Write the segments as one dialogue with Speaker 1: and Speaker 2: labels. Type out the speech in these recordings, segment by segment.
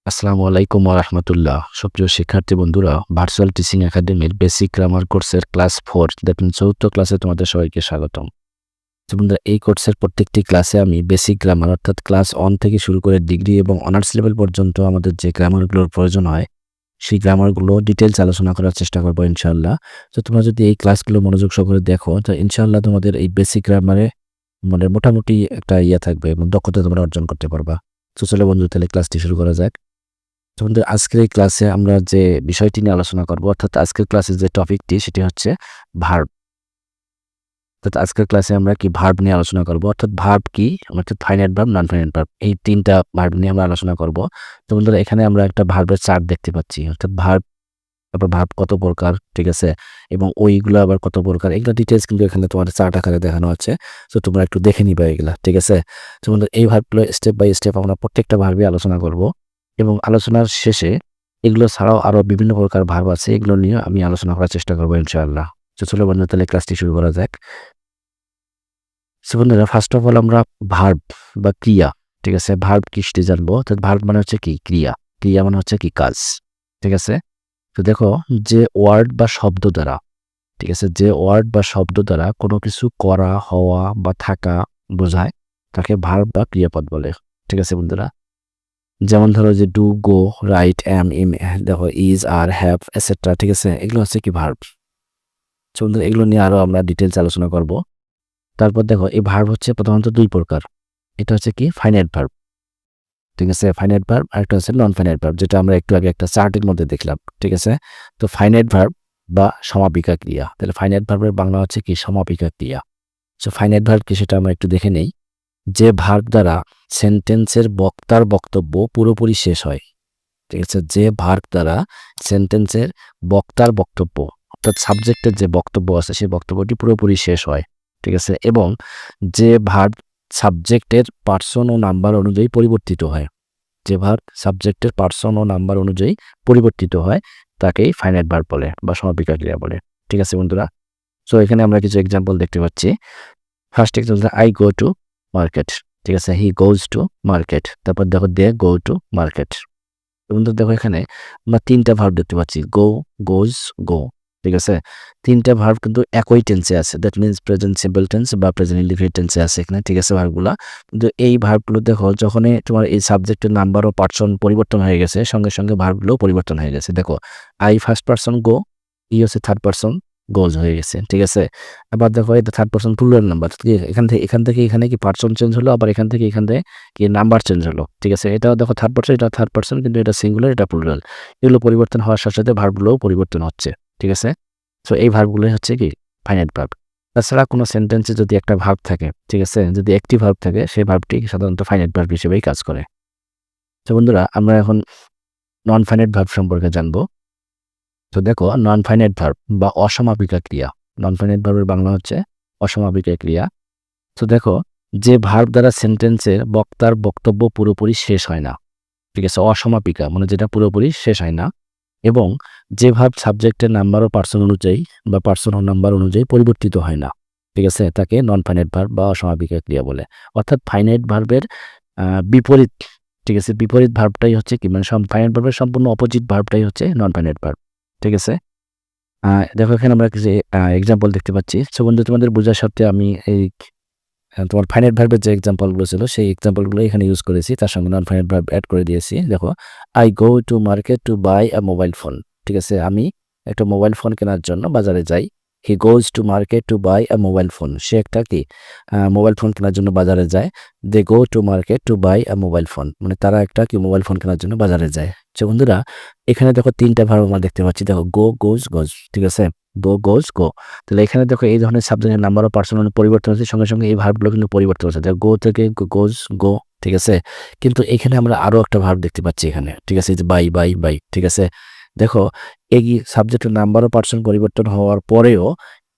Speaker 1: আসসালামু আলাইকুম ওয়া রাহমাতুল্লাহ। সুপ্রিয় শিক্ষার্থী বন্ধুরা, ভার্চুয়াল টিচিং একাডেমির বেসিক গ্রামার কোর্সের ক্লাস 4 দ্যাট মিন্স ৪র্থ ক্লাসে তোমাদের সবাইকে স্বাগতম। তো বন্ধুরা, এই কোর্সের প্রত্যেকটি ক্লাসে আমি বেসিক গ্রামার অর্থাৎ ক্লাস 1 থেকে শুরু করে ডিগ্রি এবং অনার্স লেভেল পর্যন্ত আমাদের যে গ্রামারগুলোর প্রয়োজন হয়, সেই গ্রামারগুলো ডিটেইলস আলোচনা করার চেষ্টা করব ইনশাআল্লাহ। তো তোমরা যদি এই ক্লাসগুলো মনোযোগ সহকারে দেখো, তো ইনশাআল্লাহ তোমাদের এই বেসিক গ্রামারে মোটামুটি একটা থাকবে এবং দক্ষতা তোমরা অর্জন করতে পারবা। তো চলো বন্ধু, তাহলে ক্লাসটি শুরু করা যাক। তো বন্ধু, আজকের এই ক্লাসে আমরা যে বিষয়টি নিয়ে আলোচনা করব, অর্থাৎ আজকের ক্লাসের যে টপিকটি সেটি হচ্ছে ভার্ব। অর্থাৎ আজকের ক্লাসে আমরা কি ভার্ব নিয়ে আলোচনা করব, অর্থাৎ ভার্ব কি, অর্থাৎ finite verb, non finite verb, এই তিনটা ভার্ব নিয়ে আমরা আলোচনা করব। তো বন্ধুরা, এখানে আমরা একটা ভার্বের চার্ট দেখতে পাচ্ছি, অর্থাৎ ভার্ব, তারপর ভার্ব কত প্রকার, ঠিক আছে, এবং ওইগুলো আবার কত প্রকার, এগুলো ডিটেলস কিন্তু এখানে তোমাদের চার্ট আকারে দেখানো আছে। তো তোমরা একটু দেখে নিবা এগুলা, ঠিক আছে। তো বন্ধুরা, এই ভার্বগুলো স্টেপ বাই স্টেপ আমরা প্রত্যেকটা ভার্বই আলোচনা করব এবং আলোচনার শেষে এগুলো ছাড়াও আরো বিভিন্ন প্রকার ভার্ব আছে, এগুলো নিয়ে আমি আলোচনা করার চেষ্টা করবো ইনশাআল্লাহ। তো চলো বন্ধু, তাহলে ক্লাসটি শুরু করা যাক। সো বন্ধুরা, ফার্স্ট অফ অল আমরা ভার্ব বা ক্রিয়া, ঠিক আছে, ভার্ব কি সেটি জানবো। অর্থাৎ ভার্ব মানে হচ্ছে কি ক্রিয়া, ক্রিয়া মানে হচ্ছে কি কাজ, ঠিক আছে। তো দেখো, যে ওয়ার্ড বা শব্দ দ্বারা, ঠিক আছে, যে ওয়ার্ড বা শব্দ দ্বারা কোনো কিছু করা, হওয়া বা থাকা বোঝায় তাকে ভার্ব বা ক্রিয়াপদ বলে, ঠিক আছে বন্ধুরা। যেমন ধরো যে ডু, গো, রাইট, অ্যাম, ইম, দেখো ইজ, আর, হ্যাভ, এটসেট্রা, ঠিক আছে, এগুলো হচ্ছে কি ভার্ব। তো বন্ধুরা, এগুলো নিয়ে আরো আমরা ডিটেলস আলোচনা করব। তারপর দেখো, এই ভার্ব হচ্ছে প্রধানত দুই প্রকার। এটা হচ্ছে কি ফাইনাইট ভার্ব, ঠিক আছে, ফাইনাইট ভার্ব, আর একটা হচ্ছে নন ফাইনাইট ভার্ব, যেটা আমরা একটু আগে একটা চার্টের মধ্যে দেখলাম, ঠিক আছে। তো ফাইনাইট ভার্ব বা সমাপিকা ক্রিয়া, তাহলে ফাইনাইট ভার্বের বাংলা হচ্ছে কি সমাপিকা ক্রিয়া। সো ফাইনাইট ভার্ব কি সেটা আমরা একটু দেখে নেই। যে ভার্ব দ্বারা সেন্টেন্সের বক্তার বক্তব্য পুরোপুরি শেষ হয়, ঠিক আছে, যে ভার্ব দ্বারা সেন্টেন্সের বক্তার বক্তব্য, অর্থাৎ সাবজেক্টের যে বক্তব্য আছে সেই বক্তব্যটি পুরোপুরি শেষ হয়, ঠিক আছে, এবং যে ভার্ব সাবজেক্টের পার্সন ও নাম্বার অনুযায়ী পরিবর্তিত হয়, যে ভার্ব সাবজেক্টের পার্সন ও নাম্বার অনুযায়ী পরিবর্তিত হয়, তাকেই ফাইনাইট ভার্ব বলে বা সমাপিকা ক্রিয়া বলে, ঠিক আছে বন্ধুরা। সো এখানে আমরা কিছু এক্সাম্পল দেখতে পাচ্ছি। First example, I go to market, ঠিক আছে, হি গোজ টু মার্কেট। তারপর দেখো দে গো টু মার্কেট। বন্ধু দেখো, এখানে আমরা তিনটা ভার্ব দেখতে পাচ্ছি, গো, গোজ, গো, ঠিক আছে। তিনটা ভার্ব কিন্তু একই টেন্সে আছে, that means present simple tense বা প্রেজেন্ট ইনডিফিনিট টেন্সে আছে এখানে, ঠিক আছে ভার্বগুলা। কিন্তু এই ভার্বগুলো দেখো, যখনই তোমার এই সাবজেক্টের নাম্বার ও পার্সন পরিবর্তন হয়ে গেছে, সঙ্গে সঙ্গে ভার্বগুলো পরিবর্তন হয়ে গেছে। দেখো, আই ফার্স্ট পার্সন গো, ই হচ্ছে থার্ড পার্সন গোজ হয়ে গেছে, ঠিক আছে। আবার দেখো, এটা থার্ড পার্সন প্লুরাল নাম্বার, এখান থেকে এখানে কি পার্সন চেঞ্জ হলো, আবার এখান থেকে কি নাম্বার চেঞ্জ হলো, ঠিক আছে। এটাও দেখো থার্ড পার্সন, এটা থার্ড পার্সন, কিন্তু এটা সিঙ্গুলার, এটা প্লুরাল। এগুলো পরিবর্তন হওয়ার সাথে সাথে ভার্বগুলোও পরিবর্তন হচ্ছে, ঠিক আছে। সো এই ভার্বগুলোই হচ্ছে কি ফাইনাইট ভার্ব। তাছাড়া কোনো সেন্টেন্সে যদি একটা ভার্ব থাকে, ঠিক আছে, যদি একটি ভার্ব থাকে, সেই ভার্বটি সাধারণত ফাইনাইট ভার্ব হিসেবেই কাজ করে। তো বন্ধুরা, আমরা এখন নন ফাইনাইট ভার্ব সম্পর্কে জানবো। তো দেখো, নন ফাইনাইট ভার্ব বা অসমাপিকা ক্রিয়া, নন ফাইনাইট ভার্বের বাংলা হচ্ছে অসমাপিকা ক্রিয়া। তো দেখো, যে ভার্ব দ্বারা সেন্টেন্সের বক্তার বক্তব্য পুরোপুরি শেষ হয় না, ঠিক আছে, অসমাপিকা মানে যেটা পুরোপুরি শেষ হয় না, এবং যে ভার্ব সাবজেক্টের নাম্বার ও পার্সন অনুযায়ী বা পার্সন ও নাম্বার অনুযায়ী পরিবর্তিত হয় না, ঠিক আছে, তাকে নন ফাইনাইট ভার্ব বা অসমাপিকা ক্রিয়া বলে। অর্থাৎ ফাইনাইট ভার্বের বিপরীত, ঠিক আছে, বিপরীত ভার্বটাই হচ্ছে কি, মানে ফাইনাইট ভার্বের সম্পূর্ণ অপোজিট ভার্বটাই হচ্ছে নন ফাইনাইট ভার্ব, ঠিক আছে। দেখো, এখানে আমরা কিছু এক্সাম্পল দেখতে পাচ্ছি। সো বন্ধু, তোমাদের বোঝার স্বার্থে আমি এই তোমার ফাইনাইট ভার্বের যে এক্সাম্পলগুলো ছিল সেই এক্সাম্পলগুলো এখানে ইউজ করেছি, তার সঙ্গে নন ফাইনাইট ভার্ব অ্যাড করে দিয়েছি। দেখো, I go to market to buy a mobile phone, ঠিক আছে, আমি একটা মোবাইল ফোন কেনার জন্য বাজারে যাই। He goes to market to buy a mobile phone, সে একটা কি মোবাইল ফোন কেনার জন্য বাজারে যায়। They go to market to buy a mobile phone, মানে তারা একটা কি মোবাইল ফোন কেনার জন্য বাজারে যায়। তো বন্ধুরা, এখানে দেখো তিনটা ভার্ব আমরা দেখতে পাচ্ছি। দেখো, গো, গোজ, গোজ, ঠিক আছে, গো, গোজ, গো। তাহলে এখানে দেখো, এই ধরনের সাবজেক্টের নাম্বার ও পার্সন পরিবর্তন হচ্ছে, সঙ্গে সঙ্গে এই ভার্বগুলো কিন্তু পরিবর্তন হচ্ছে, গো থেকে গোজ, গো, ঠিক আছে। কিন্তু এখানে আমরা আরো একটা ভার্ব দেখতে পাচ্ছি এখানে, ঠিক আছে, বাই, বাই, বাই, ঠিক আছে। দেখো, এই সাবজেক্টের নাম্বার ও পার্সন পরিবর্তন হওয়ার পরেও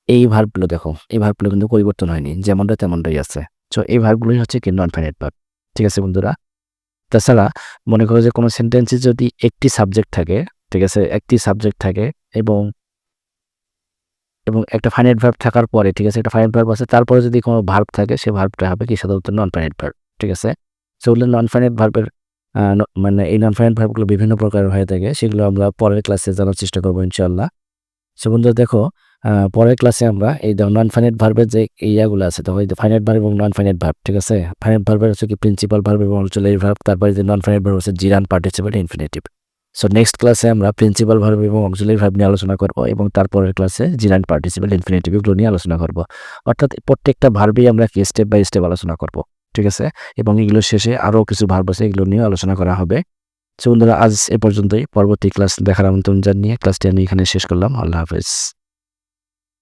Speaker 1: এই ভার্বগুলো দেখো, এই ভার্বগুলো কিন্তু পরিবর্তন হয়নি, যেমনটা তেমনটাই আছে। তো এই ভার্বগুলোই হচ্ছে কি নন ফাইনাইট ভার্ব, ঠিক আছে বন্ধুরা। তাছাড়া মনে করো যে কোনো সেন্টেন্সে যদি একটি সাবজেক্ট থাকে, ঠিক আছে, একটি সাবজেক্ট থাকে এবং এবং একটা ফাইনাইট ভার্ব থাকার পরে, ঠিক আছে, একটা ফাইনাইট ভার্ব আছে, তারপরে যদি কোনো ভার্ব থাকে, সেই ভার্বটা হবে কি সাধারণত নন ফাইনাইট ভার্ব, ঠিক আছে। সেগুলো নন ফাইনাইট ভার্বের মানে এই নন ফাইনাইট ভার্বগুলো বিভিন্ন প্রকারের হয়ে থাকে, সেগুলো আমরা পরের ক্লাসে জানার চেষ্টা করবো ইনশাআল্লাহ। সো বন্ধুরা দেখো, পরের ক্লাসে আমরা এই নন ফাইনাইট ভার্বের যে ইয়াগুলো আছে, তো ফাইনাইট ভার্ব এবং নন ফাইনাইট ভার্ব, ঠিক আছে? ফাইনাইট ভার্বের হচ্ছে কি প্রিন্সিপাল ভার্ব এবং অক্সিলারি ভার্ব, তারপরে যে নন ফাইনাইট ভার্ব হচ্ছে জিরান পার্টিসিপেল ইনফিনিটিভ। সো নেক্সট ক্লাসে আমরা প্রিন্সিপাল ভার্ব এবং অক্সিলারি ভার্ব নিয়ে আলোচনা করব এবং তারপরের ক্লাসে জিরান পার্টিসিপেল ইনফিনিটিভ এগুলো নিয়ে আলোচনা করব। অর্থাৎ প্রত্যেকটা ভার্বই আমরা কি স্টেপ বাই স্টেপ আলোচনা করব, ঠিক আছে? এবং এগুলোর শেষে আরও কিছু ভার্ব আছে, এগুলো নিয়ে আলোচনা করা হবে। সো বন্ধুরা আজ এ পর্যন্তই, পরবর্তী ক্লাস দেখার আমন্ত্রণ জানিয়ে ক্লাসটি আমি এখানে শেষ করলাম। আল্লাহ হাফেজ।